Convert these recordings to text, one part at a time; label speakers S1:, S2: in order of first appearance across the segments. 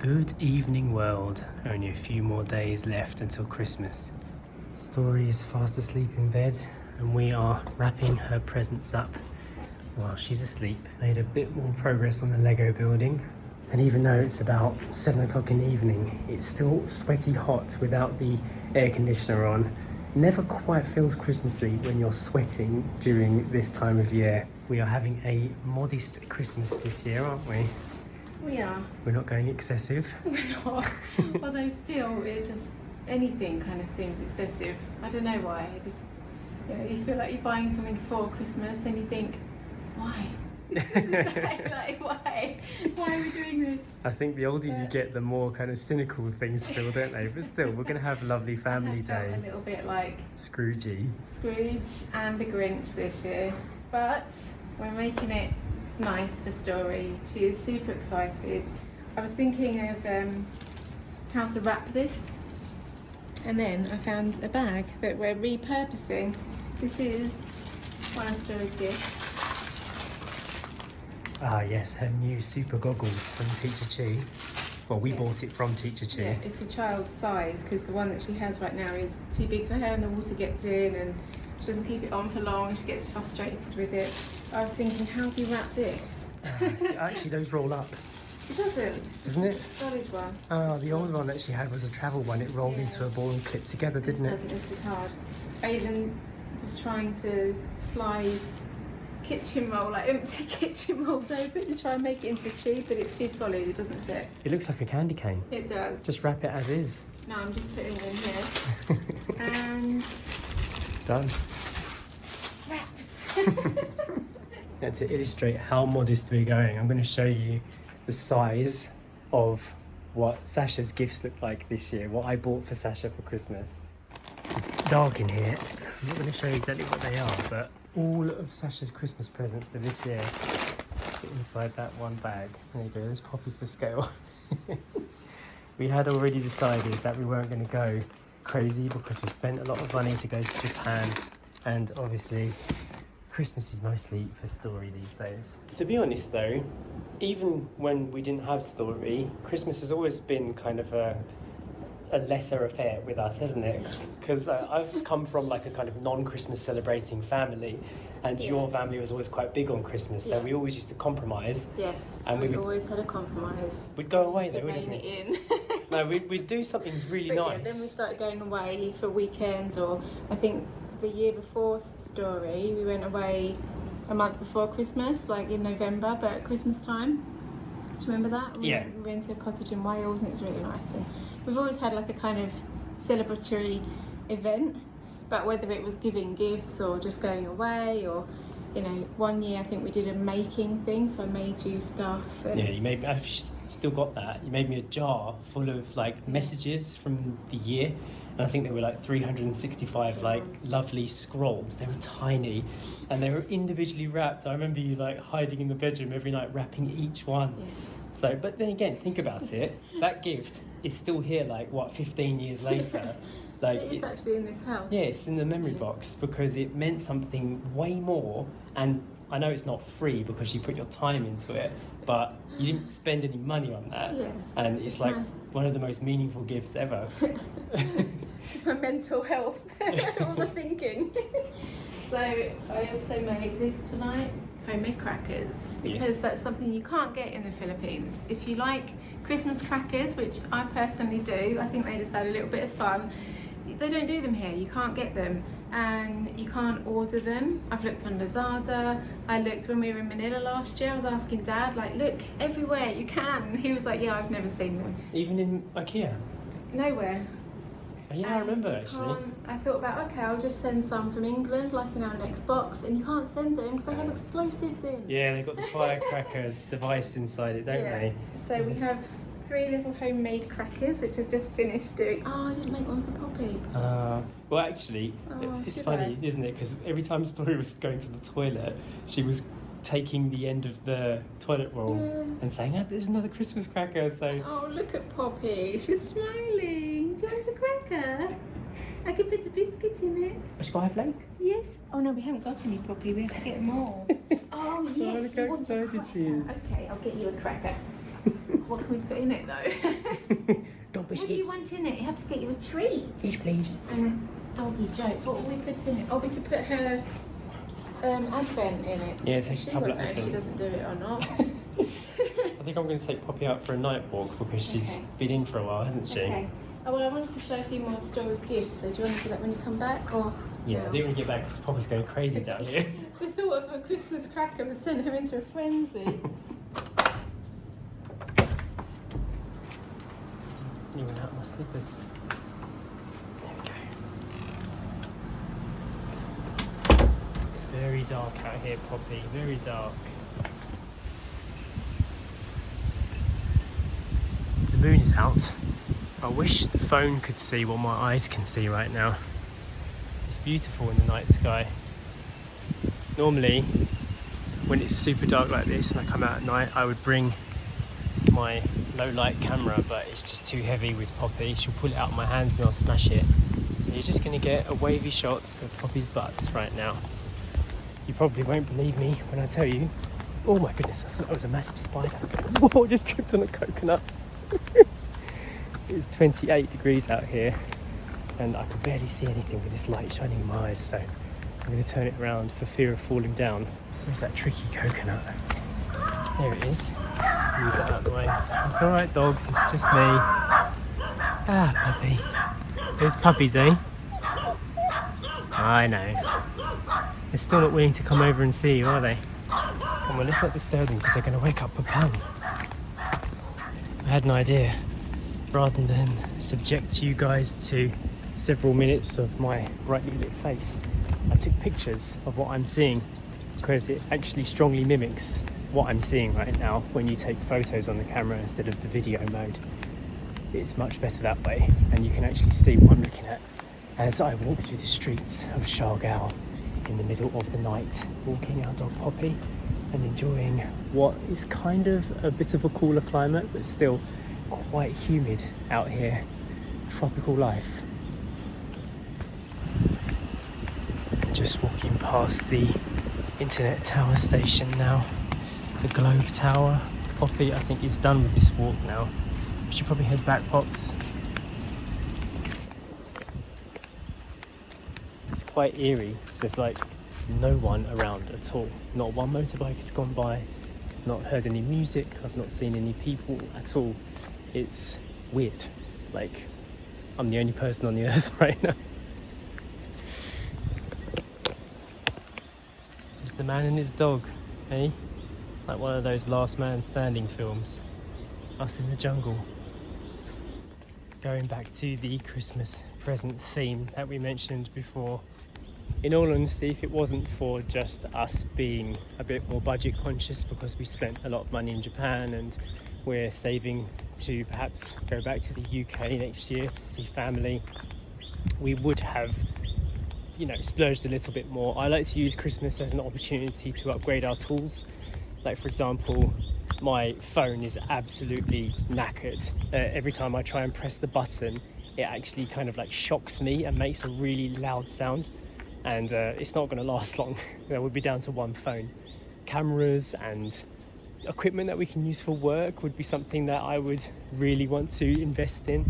S1: Good evening, world. Only a few more days left until Christmas. Story is fast asleep in bed, and we are wrapping her presents up while she's asleep. Made a bit more progress on the Lego building, and even though it's about 7 o'clock in the evening, it's still sweaty hot without the air conditioner on. It never quite feels Christmassy when you're sweating during this time of year. We are having a modest Christmas this year, aren't we?
S2: We are.
S1: We're not going excessive.
S2: We're not. Although still, it just, anything kind of seems excessive. I don't know why. It just, you feel like you're buying something for Christmas, then you think, why? It's just a day, like, why? Why are we doing this?
S1: I think the older you get, the more kind of cynical things feel, don't they? But still, we're going to have a lovely family day.
S2: A little bit like
S1: Scroogey.
S2: Scrooge and the Grinch this year. But we're making it nice for Story. She is super excited. I was thinking of how to wrap this, and then I found a bag that we're repurposing. This is one of Story's gifts.
S1: Ah yes, her new super goggles from Teacher Chi. Well, we bought it from Teacher Chi.
S2: Yeah, it's a child's size because the one that she has right now is too big for her and the water gets in and she doesn't keep it on for long and she gets frustrated with it. I was thinking, how do you wrap this?
S1: Actually, those roll up.
S2: It doesn't.
S1: Doesn't it?
S2: It's a solid one.
S1: Oh, the old one that she had was a travel one. It rolled into a ball and clipped together, didn't it?
S2: This is hard. I even was trying to slide kitchen roll, like empty kitchen rolls open to try and make it into a tube, but it's too solid, it doesn't fit.
S1: It looks like a candy cane.
S2: It does.
S1: Just wrap it as is.
S2: No, I'm just putting it in here. And
S1: Done.
S2: wrapped.
S1: And to illustrate how modest we're going, I'm going to show you the size of what Sacha's gifts look like this year, what I bought for Sacha for Christmas. It's dark in here. I'm not going to show you exactly what they are, but all of Sacha's Christmas presents for this year fit inside that one bag. There you go, there's Poppy for scale. We had already decided that we weren't going to go crazy because we spent a lot of money to go to Japan, and obviously Christmas is mostly for Story these days. To be honest though, even when we didn't have Story, Christmas has always been kind of a lesser affair with us, hasn't it? Because I've come from like a kind of non-Christmas celebrating family, and your family was always quite big on Christmas, so we always used to compromise.
S2: Yes,
S1: and
S2: we always had a compromise.
S1: We'd go away though,
S2: wouldn't we?
S1: in. No, we'd do something really nice.
S2: Yeah, then we started going away for weekends, or I think the year before Story, we went away a month before Christmas, like in November, but at Christmas time. Do you remember that? We went to a cottage in Wales and it was really nice. And we've always had like a kind of celebratory event, but whether it was giving gifts or just going away, or one year I think we did a making thing, so I made you stuff. And
S1: yeah, you made me, I've still got that. You made me a jar full of like messages from the year, and I think there were like 365 like lovely scrolls. They were tiny and they were individually wrapped. I remember you like hiding in the bedroom every night wrapping each one.
S2: Yeah.
S1: So, but then again, think about it. That gift is still here, like what, 15 years later. Like
S2: it's actually in this house.
S1: Yeah, it's in the memory box because it meant something way more. And I know it's not free because you put your time into it, but you didn't spend any money on that.
S2: Yeah.
S1: And it's like one of the most meaningful gifts ever.
S2: For mental health, all the thinking. So I also made this tonight. Homemade crackers, because that's something you can't get in the Philippines. If you like Christmas crackers, which I personally do, I think they just add a little bit of fun. They don't do them here, you can't get them, and you can't order them. I've looked on Lazada, I looked when we were in Manila last year, I was asking Dad, like, look, everywhere you can. He was like, yeah, I've never seen them.
S1: Even in IKEA?
S2: Nowhere.
S1: Yeah, I remember actually.
S2: I thought about, okay, I'll just send some from England, like in our next box, and you can't send them because they have explosives in.
S1: Yeah, they've got the firecracker device inside it, don't they?
S2: So we have 3 little homemade crackers, which I've just finished doing. Oh, I didn't make one for Poppy.
S1: Well, actually, it's funny, isn't it? Because every time Story was going to the toilet, she was taking the end of the toilet roll and saying, oh, there's another Christmas cracker. So,
S2: oh, look at Poppy, she's smiling. Do you want a cracker? I could put a biscuit in it.
S1: A snowflake?
S2: Yes. Oh no, we haven't got any, Poppy. We have to get more. Oh yes.
S1: Look how excited she is.
S2: Okay, I'll get you a cracker. what can we put in it though?
S1: Don't push
S2: What do you want in it? You have to get you a treat.
S1: Yes, please.
S2: And a doggy joke. What will we put in it? Oh, we could put her advent in it.
S1: Yeah, take
S2: She
S1: a couple
S2: won't
S1: of
S2: know if she
S1: advents.
S2: doesn't do it or not.
S1: I think I'm going to take Poppy out for a night walk because she's been in for a while, hasn't she?
S2: Okay. Oh, well, I wanted to show a few more of Story's gifts, so do you want to do that when you come back? Or
S1: Yeah,
S2: no?
S1: I do want to get back because Poppy's going crazy down here.
S2: The thought of a Christmas cracker has sent her into a frenzy.
S1: You went out of my slippers. There we go. It's very dark out here, Poppy. Very dark. The moon is out. I wish the phone could see what my eyes can see right now. It's beautiful in the night sky. Normally, when it's super dark like this and I come out at night, I would bring my low light camera, but it's just too heavy with Poppy. She'll pull it out of my hands and I'll smash it. So you're just going to get a wavy shot of Poppy's butt right now. You probably won't believe me when I tell you. Oh my goodness, I thought that was a massive spider. Whoa, just tripped on a coconut. It's 28 degrees out here and I can barely see anything with this light shining in my eyes, so I'm going to turn it around for fear of falling down. Where's that tricky coconut? There it is. Smooth that out of the way. It's alright dogs, it's just me. Ah, puppy. There's puppies, eh? I know. They're still not willing to come over and see you, are they? Come on, let's not disturb them because they're going to wake up Papa. I had an idea. Rather than subject you guys to several minutes of my brightly lit face, I took pictures of what I'm seeing because it actually strongly mimics what I'm seeing right now when you take photos on the camera instead of the video mode. It's much better that way and you can actually see what I'm looking at as I walk through the streets of Siargao in the middle of the night, walking our dog Poppy and enjoying what is kind of a bit of a cooler climate but still quite humid out here. Tropical life. Just walking past the internet tower station now. The Globe Tower. Poppy, I think, is done with this walk now. We should probably head back, Pops. It's quite eerie. There's like no one around at all. Not one motorbike has gone by. Not heard any music. I've not seen any people at all. It's weird. Like, I'm the only person on the earth right now. Just a man and his dog, eh? Like one of those Last Man Standing films. Us in the jungle. Going back to the Christmas present theme that we mentioned before. In all honesty, if it wasn't for just us being a bit more budget conscious because we spent a lot of money in Japan and we're saving to perhaps go back to the UK next year to see family, we would have, you know, splurged a little bit more. I like to use Christmas as an opportunity to upgrade our tools. Like, for example, my phone is absolutely knackered. Every time I try and press the button, it actually kind of like shocks me and makes a really loud sound, and it's not going to last long. We'll be down to one phone. Cameras and equipment that we can use for work would be something that I would really want to invest in,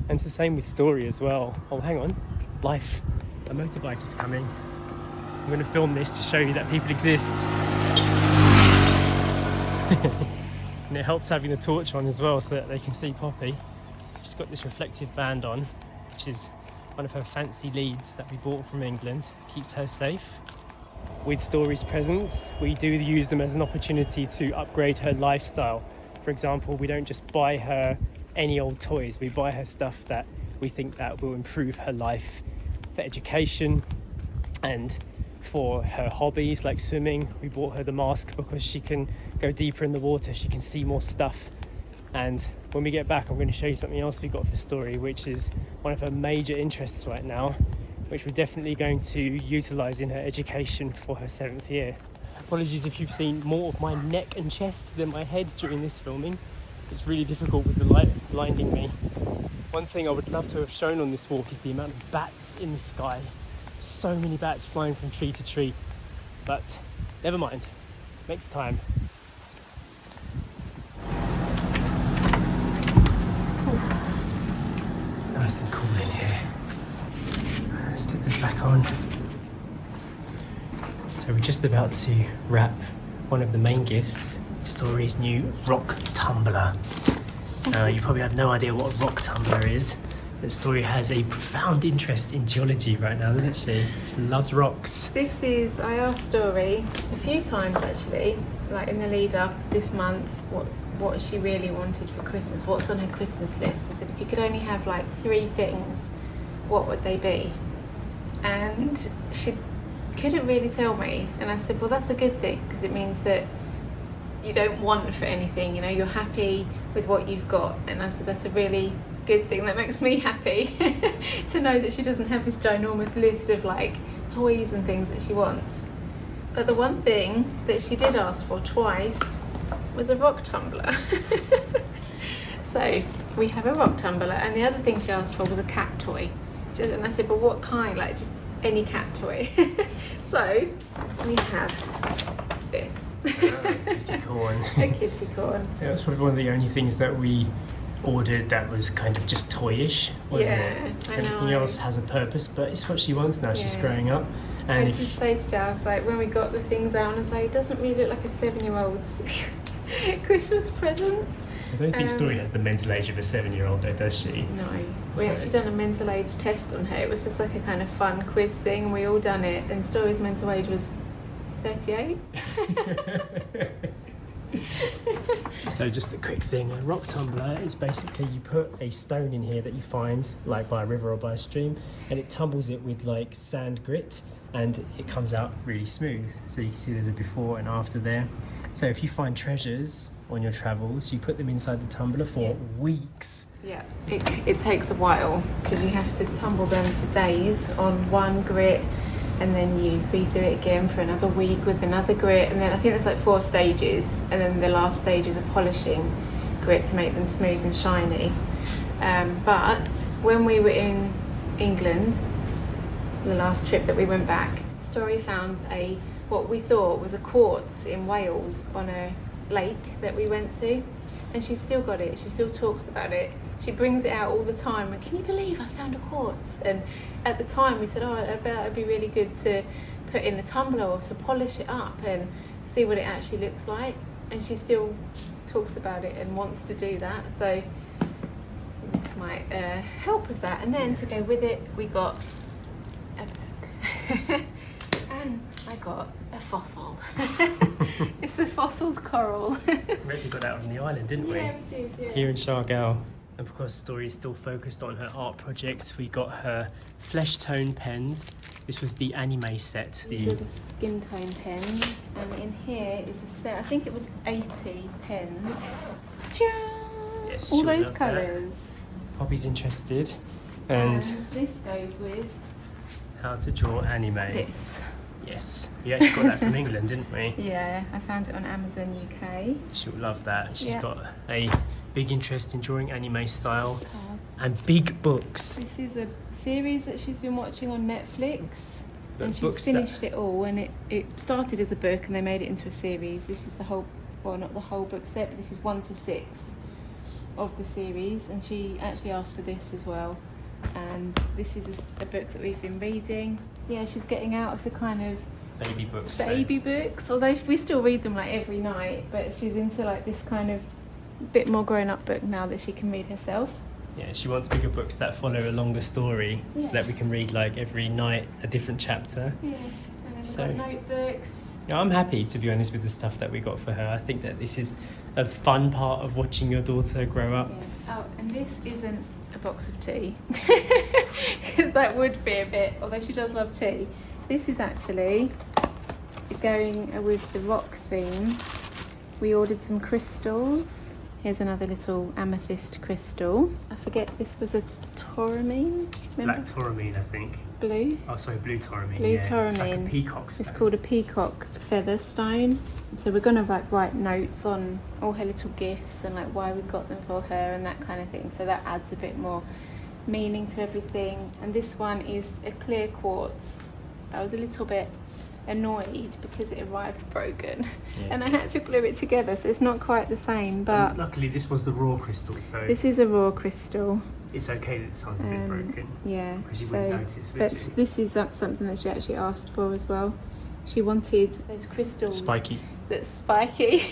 S1: and it's the same with Story as well. Oh, hang on, life, a motorbike is coming. I'm going to film this to show you that people exist. And it helps having the torch on as well so that they can see Poppy. She's got this reflective band on, which is one of her fancy leads that we bought from England. Keeps her safe. With Story's presents, we do use them as an opportunity to upgrade her lifestyle. For example, we don't just buy her any old toys, we buy her stuff that we think that will improve her life for education and for her hobbies like swimming. We bought her the mask because she can go deeper in the water, she can see more stuff. And when we get back, I'm going to show you something else we got for Story, which is one of her major interests right now, which we're definitely going to utilise in her education for her 7th year. Apologies if you've seen more of my neck and chest than my head during this filming. It's really difficult with the light blinding me. One thing I would love to have shown on this walk is the amount of bats in the sky. So many bats flying from tree to tree, but never mind, next time. nice and cool in here. Slippers back on. So we're just about to wrap one of the main gifts, Story's new rock tumbler. You probably have no idea what a rock tumbler is, but Story has a profound interest in geology right now, doesn't she? She loves rocks.
S2: This is, I asked Story a few times actually, like in the lead up this month, what she really wanted for Christmas, what's on her Christmas list. I said, if you could only have like 3 things, what would they be? And she couldn't really tell me, and I said, well, that's a good thing, because it means that you don't want for anything, you know, you're happy with what you've got. And I said, that's a really good thing, that makes me happy to know that she doesn't have this ginormous list of like toys and things that she wants. But the one thing that she did ask for twice was a rock tumbler. So we have a rock tumbler, and the other thing she asked for was a cat toy. And I said, well, what kind? Like just any cat toy. So we have this.
S1: Kitty corn.
S2: A kitty corn.
S1: That was probably one of the only things that we ordered that was kind of just toyish, wasn't it?
S2: I
S1: Everything
S2: know.
S1: else has a purpose, but it's what she wants now. She's
S2: Yeah.
S1: growing up.
S2: I
S1: And
S2: did say to Joe, I was like, when we got the things out, I was like, it doesn't really look like a 7-year-old's Christmas presents.
S1: I don't think Story has the mental age of a 7-year-old though, does she?
S2: No. We actually done a mental age test on her. It was just like a kind of fun quiz thing, and we all done it, and Story's mental age was 38.
S1: So just a quick thing, a rock tumbler is basically you put a stone in here that you find like by a river or by a stream, and it tumbles it with like sand grit, and it comes out really smooth. So you can see there's a before and after there. So if you find treasures on your travels, you put them inside the tumbler for weeks.
S2: Yeah, it takes a while, because you have to tumble them for days on one grit, and then you redo it again for another week with another grit, and then I think there's like 4 stages, and then the last stage is a polishing grit to make them smooth and shiny. But when we were in England, the last trip that we went back, Story found what we thought was a quartz in Wales on a lake that we went to, and she's still got it. She still talks about it. She brings it out all the time. Like, can you believe I found a quartz? And at the time we said, oh, I bet it'd be really good to put in the tumbler or to polish it up and see what it actually looks like. And she still talks about it and wants to do that. So this might help with that. And then to go with it, we got a book. And I got a fossil. It's a fossiled coral.
S1: We actually got that on the island, didn't we?
S2: Yeah, we did, yeah.
S1: Here in Siargao. And because Story is still focused on her art projects, we got her flesh tone pens. This was the anime set.
S2: These are the skin tone pens, and in here is a set, I think it was 80 pens.
S1: Yes,
S2: all
S1: she'll
S2: those
S1: love that.
S2: colours.
S1: Poppy's interested. And
S2: this goes with
S1: how to draw anime.
S2: this.
S1: Yes, we actually got that from England, didn't we?
S2: Yeah, I found it on Amazon UK.
S1: She'll love that. She's
S2: Yeah.
S1: got a big interest in drawing anime style
S2: Cards.
S1: and big books.
S2: This is a series that she's been watching on Netflix,
S1: But
S2: and she's
S1: books that-
S2: finished it all, and it started as a book and they made it into a series. This is the whole, well, not the whole book set, but this is 1 to 6 of the series, and she actually asked for this as well. And this is a book that we've been reading. Yeah, she's getting out of the kind of
S1: Baby books.
S2: baby books, although we still read them like every night, but she's into like this kind of bit more grown-up book now that she can read herself.
S1: Yeah, she wants bigger books that follow a longer story so
S2: Yeah.
S1: that we can read like every night a different chapter.
S2: Yeah, and then we've
S1: So-
S2: got notebooks.
S1: Yeah, I'm happy, to be honest, with the stuff that we got for her. I think that this is a fun part of watching your daughter grow up.
S2: Yeah. Oh, and this isn't a box of tea, because that would be a bit, although she does love tea. This is actually going with the rock theme. We ordered some crystals. Here's another little amethyst crystal. I forget, this was a tourmaline, remember?
S1: Black tourmaline, I think.
S2: Blue.
S1: Oh, sorry, blue tourmaline.
S2: Blue
S1: yeah. It's like a
S2: tourmaline.
S1: peacock
S2: It's
S1: stone.
S2: called a peacock feather stone. So we're gonna write notes on all her little gifts and like why we got them for her and that kind of thing. So that adds a bit more meaning to everything. And this one is a clear quartz. I was a little bit annoyed because it arrived broken,
S1: Yeah.
S2: and I had to glue it together, so it's not quite the same. But
S1: And luckily, this was the raw crystal, so
S2: this is a raw crystal.
S1: it's okay that this one's a bit broken.
S2: Yeah.
S1: Because you wouldn't notice, would
S2: but
S1: you?
S2: this is something that she actually asked for as well. She wanted those crystals.
S1: Spiky.
S2: That's spiky.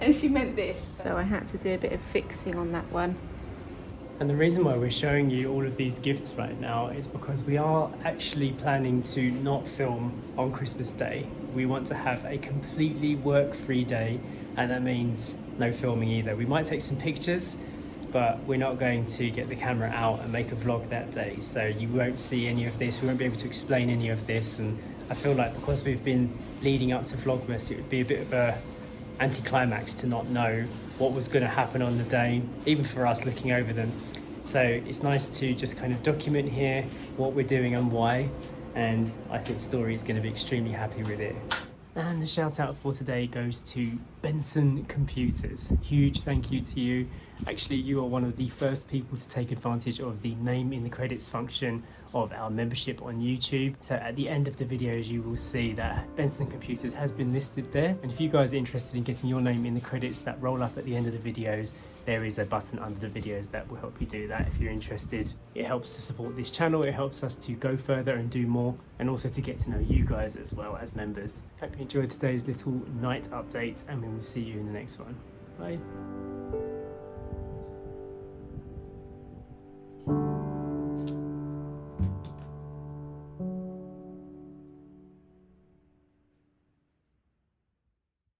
S2: And she meant this. So I had to do a bit of fixing on that one.
S1: And the reason why we're showing you all of these gifts right now is because we are actually planning to not film on Christmas Day. We want to have a completely work-free day, and that means no filming either. We might take some pictures, but we're not going to get the camera out and make a vlog that day. So you won't see any of this. We won't be able to explain any of this. And I feel like because we've been leading up to Vlogmas, it would be a bit of a anticlimax to not know what was going to happen on the day, even for us looking over them. So it's nice to just kind of document here what we're doing and why, and I think Story is going to be extremely happy with it. And the shout out for today goes to Benson Computers. Huge thank you to you. Actually, you are one of the first people to take advantage of the name in the credits function of our membership on YouTube. So at the end of the videos, you will see that Benson Computers has been listed there. And if you guys are interested in getting your name in the credits that roll up at the end of the videos, there is a button under the videos that will help you do that if you're interested. It helps to support this channel, it helps us to go further and do more, and also to get to know you guys as well as members. Hope you enjoyed today's little night update, and we will see you in the next one. Bye.